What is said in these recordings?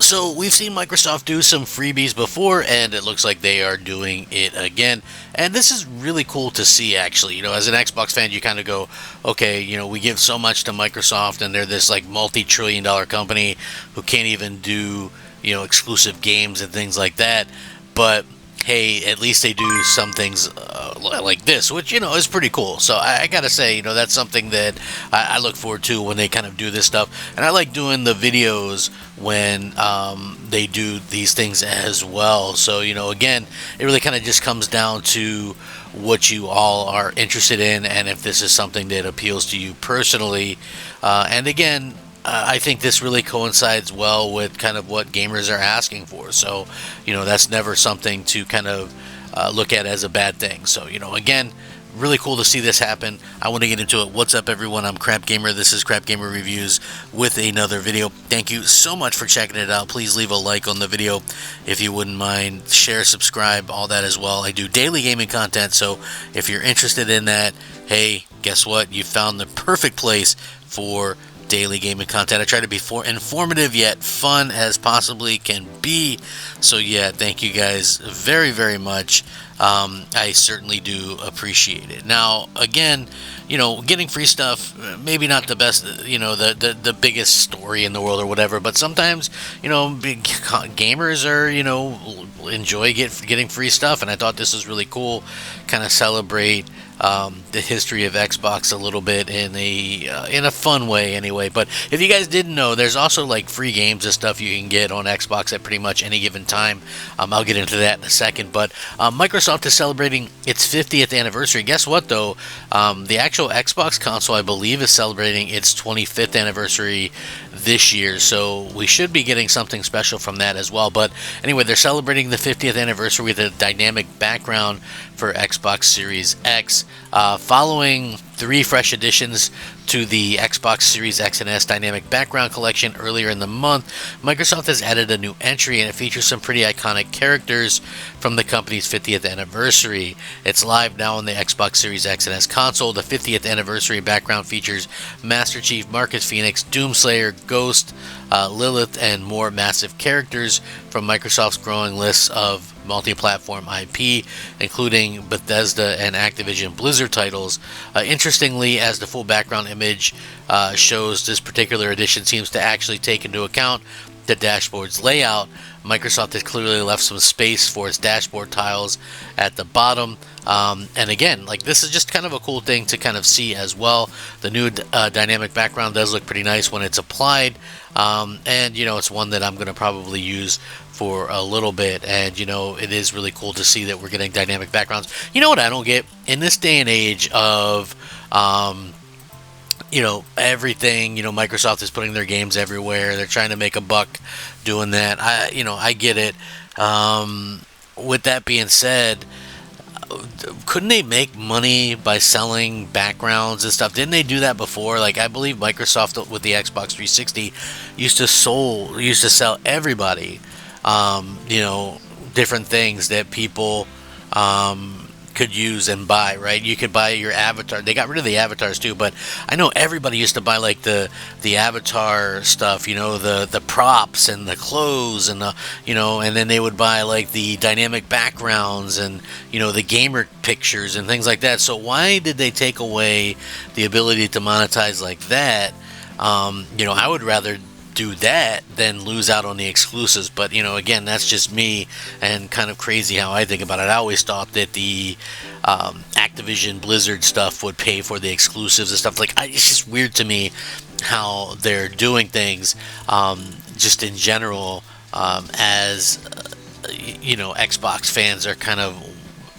So we've seen Microsoft do some freebies before, and it looks like they are doing it again. And this is really cool to see, actually. As an Xbox fan, you kind of go, okay, we give so much to Microsoft, and they're this like multi-trillion-dollar company who can't even do, exclusive games and things like that. But hey, at least they do some things like this, which is pretty cool. So I gotta say, that's something that I look forward to when they kind of do this stuff, and I like doing the videos when they do these things as well. So again, it really kind of just comes down to what you all are interested in, and if this is something that appeals to you personally. And again, I think this really coincides well with kind of what gamers are asking for. So, that's never something to kind of look at as a bad thing. So, again, really cool to see this happen. I want to get into it. What's up, everyone? I'm Crap Gamer. This is Crap Gamer Reviews with another video. Thank you so much for checking it out. Please leave a like on the video if you wouldn't mind. Share, subscribe, all that as well. I do daily gaming content, so if you're interested in that, hey, guess what? You found the perfect place for daily gaming content. I try to be informative yet fun as possibly can be. So yeah, thank you guys very, very much. I certainly do appreciate it. Now, again, getting free stuff, maybe not the best, the biggest story in the world or whatever, but sometimes, big gamers are, enjoy getting free stuff, and I thought this was really cool, kind of celebrate the history of Xbox a little bit in a fun way anyway. But if you guys didn't know, there's also like free games and stuff you can get on Xbox at pretty much any given time. I'll get into that in a second. But Microsoft is celebrating its 50th anniversary. Guess what though? The actual Xbox console, I believe, is celebrating its 25th anniversary this year, so we should be getting something special from that as well. But anyway, they're celebrating the 50th anniversary with a dynamic background for Xbox Series X, following 3 fresh additions to the Xbox Series X and S Dynamic Background Collection earlier in the month. Microsoft has added a new entry, and it features some pretty iconic characters from the company's 50th anniversary. It's live now on the Xbox Series X and S console. The 50th anniversary background features Master Chief, Marcus Phoenix, Doomslayer, Ghost, Lilith, and more massive characters from Microsoft's growing list of multi-platform IP, including Bethesda and Activision Blizzard titles. Interestingly, as the full background image shows, this particular edition seems to actually take into account the dashboard's layout. Microsoft has clearly left some space for its dashboard tiles at the bottom. And again, like, this is just kind of a cool thing to kind of see as well. The new dynamic background does look pretty nice when it's applied. And, it's one that I'm going to probably use for a little bit. And, it is really cool to see that we're getting dynamic backgrounds. You know what I don't get? In this day and age of, everything, Microsoft is putting their games everywhere. They're trying to make a buck doing that. I get it. With that being said, couldn't they make money by selling backgrounds and stuff? Didn't they do that before? Like, I believe Microsoft with the Xbox 360 used to sell everybody, different things that people could use and buy, right? You could buy your avatar. They got rid of the avatars too, but I know everybody used to buy like the avatar stuff, the props and the clothes and and then they would buy like the dynamic backgrounds and the gamer pictures and things like that. So why did they take away the ability to monetize like that? I would rather do that than lose out on the exclusives. But again, that's just me and kind of crazy how I think about it. I always thought that the Activision Blizzard stuff would pay for the exclusives and stuff. It's just weird to me how they're doing things, just in general, as Xbox fans are kind of,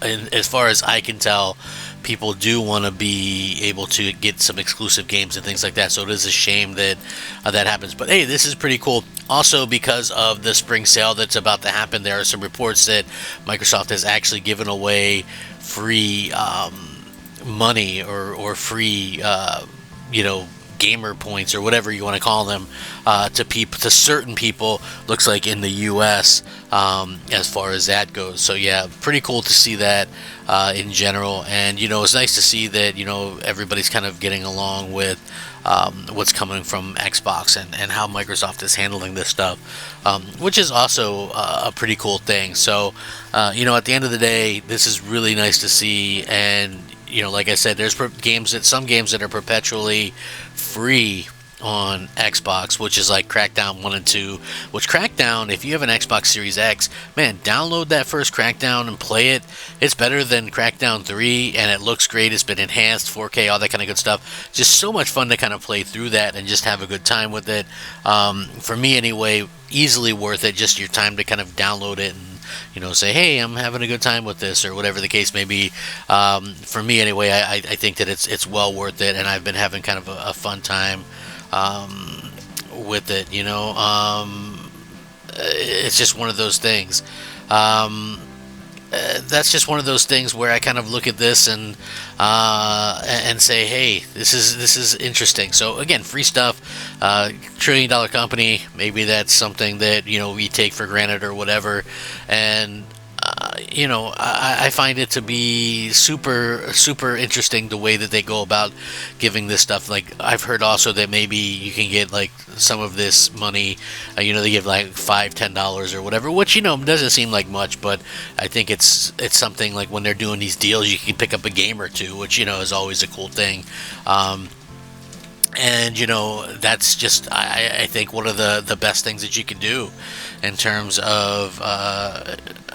as far as I can tell, people do want to be able to get some exclusive games and things like that. So it is a shame that that happens. But hey, this is pretty cool. Also, because of the spring sale that's about to happen, there are some reports that Microsoft has actually given away free money or free gamer points or whatever you want to call them to certain people. Looks like in the U.S. As far as that goes. So yeah, pretty cool to see that in general. And it's nice to see that everybody's kind of getting along with what's coming from Xbox and how Microsoft is handling this stuff, which is also a pretty cool thing. So at the end of the day, this is really nice to see. And like I said, there's some games that are perpetually free on Xbox, which is like Crackdown 1 and 2, which Crackdown, if you have an Xbox Series X, man, download that first Crackdown and play it. It's better than Crackdown 3, and it looks great. It's been enhanced, 4K, all that kind of good stuff. Just so much fun to kind of play through that and just have a good time with it. For me anyway, easily worth it, just your time to kind of download it and say, hey, I'm having a good time with this, or whatever the case may be. For me anyway, I think that it's well worth it, and I've been having kind of a fun time with it. It's just one of those things. That's just one of those things where I kind of look at this and say, hey, this is interesting. So again, free stuff, $1 trillion company. Maybe that's something that we take for granted or whatever, and I find it to be super, super interesting the way that they go about giving this stuff. Like, I've heard also that maybe you can get like some of this money, they give like $5-10 or whatever, which doesn't seem like much, but I think it's something like when they're doing these deals, you can pick up a game or two, which is always a cool thing. And that's just I think one of the best things that you can do in terms of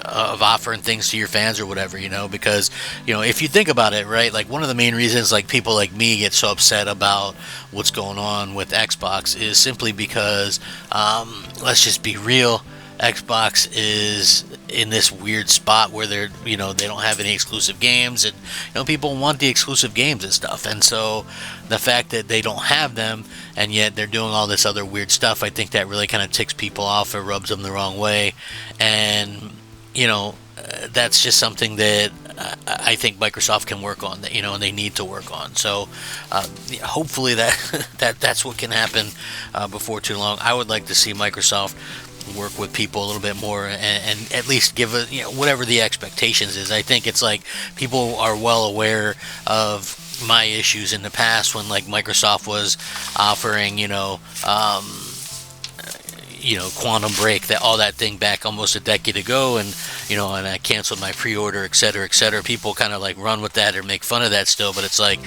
offering things to your fans or whatever, because if you think about it, right, like one of the main reasons like people like me get so upset about what's going on with Xbox is simply because let's just be real, Xbox is in this weird spot where they're they don't have any exclusive games, and people want the exclusive games and stuff, and so the fact that they don't have them and yet they're doing all this other weird stuff, I think that really kind of ticks people off or rubs them the wrong way. And that's just something that I think Microsoft can work on, that and they need to work on. So hopefully that's what can happen before too long. I would like to see Microsoft work with people a little bit more and at least give a whatever the expectations is. I think it's like people are well aware of my issues in the past when like Microsoft was offering Quantum Break, that all that thing back almost a decade ago, and and I canceled my pre-order, etc., etc. People kind of like run with that or make fun of that still, but it's like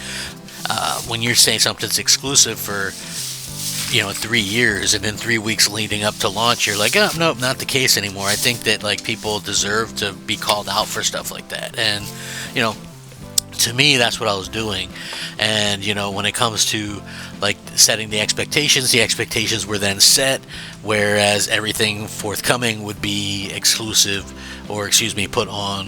when you're saying something's exclusive for 3 years, and then 3 weeks leading up to launch, you're like, oh, nope, not the case anymore. I think that like people deserve to be called out for stuff like that, and to me, that's what I was doing. And when it comes to like setting the expectations were then set, whereas everything forthcoming would be exclusive, or put on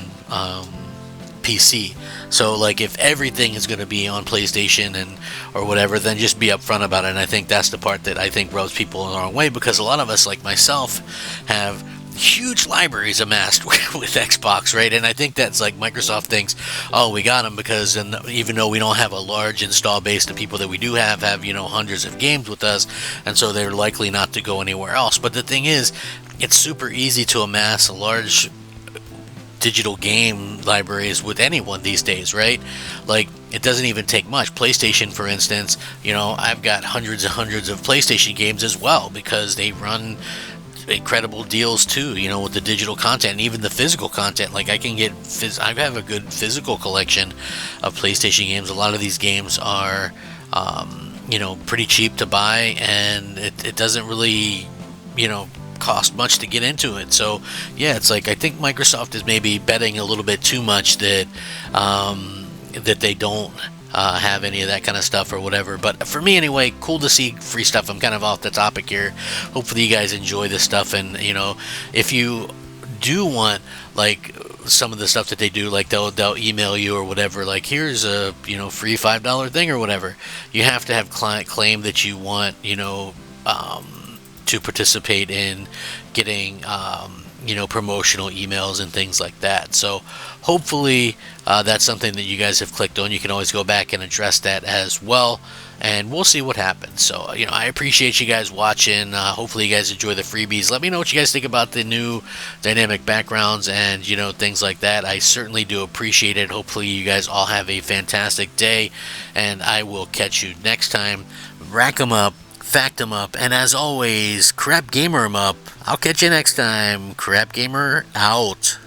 PC. So like if everything is going to be on PlayStation or whatever, then just be upfront about it. And I think that's the part that I think rubs people the wrong way, because a lot of us, like myself, have huge libraries amassed with Xbox, right? And I think that's like Microsoft thinks, oh, we got them because, and even though we don't have a large install base, the people that we do have hundreds of games with us, and so they're likely not to go anywhere else. But the thing is, it's super easy to amass a large digital game libraries with anyone these days, right? Like, it doesn't even take much. PlayStation, for instance, I've got hundreds and hundreds of PlayStation games as well, because they run incredible deals too, with the digital content and even the physical content. Like, I can get I have a good physical collection of PlayStation games. A lot of these games are pretty cheap to buy, and it doesn't really cost much to get into it. So yeah, it's like I think Microsoft is maybe betting a little bit too much that they don't have any of that kind of stuff or whatever. But for me anyway, cool to see free stuff. I'm kind of off the topic here. Hopefully you guys enjoy this stuff, and if you do want like some of the stuff that they do, like they'll email you or whatever, like here's a free $5 thing or whatever. You have to have client claim that you want to participate in getting promotional emails and things like that. So hopefully that's something that you guys have clicked on. You can always go back and address that as well, and we'll see what happens. So I appreciate you guys watching. Hopefully you guys enjoy the freebies. Let me know what you guys think about the new dynamic backgrounds and things like that. I certainly do appreciate it. Hopefully you guys all have a fantastic day, and I will catch you next time. Rack 'em up, fact 'em up, and as always, crap gamer 'em up. I'll catch you next time. Crap gamer out.